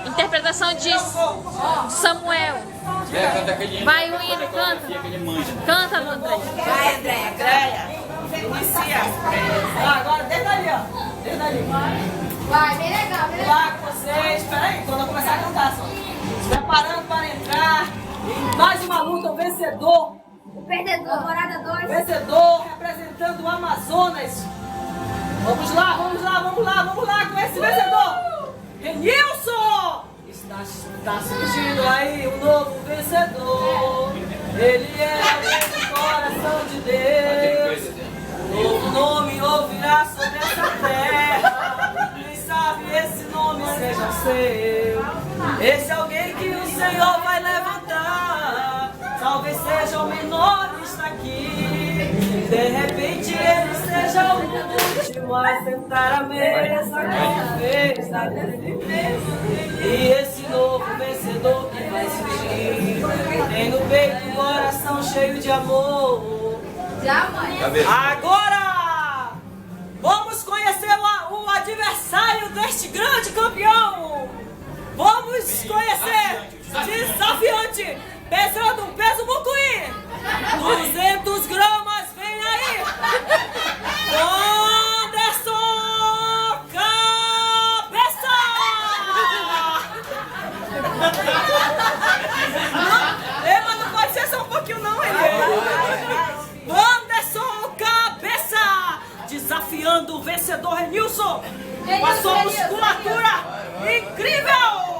Interpretação de Samuel. Vai, o hino, canta. Canta, André. Vai, Andréia. Inicia. Agora, desde ali, ó. Desde ali. Vai, bem legal, bem Vou legal. lá com vocês. Espera aí, quando eu começar a cantar só. Se preparando para entrar em mais uma luta, o vencedor. O perdedor, temporada 2. Vencedor representando o Amazonas. Vamos lá, vamos lá, vamos lá, vamos lá com esse vencedor. Renilson! Está surgindo aí um novo vencedor. Ele é o rei do coração de Deus. Novo nome ouvirá sobre essa terra. Quem sabe esse nome seja o seu. Esse é alguém que o Senhor vai levantar. Talvez seja o menor que está aqui. De repente ele seja o último a sentar à mesa como fez naquele mês. E esse novo vencedor que vai surgir tem no peito um coração cheio de amor. Já, mãe. Agora vamos conhecer o adversário deste grande campeão. Vamos conhecer desafiante, pesando um peso mucuí, 200 gramas, vem aí, Anderson Cabeça! Não, mas não pode ser só um pouquinho não, ele. Anderson Cabeça, desafiando o vencedor Renilson, com a sua musculatura incrível!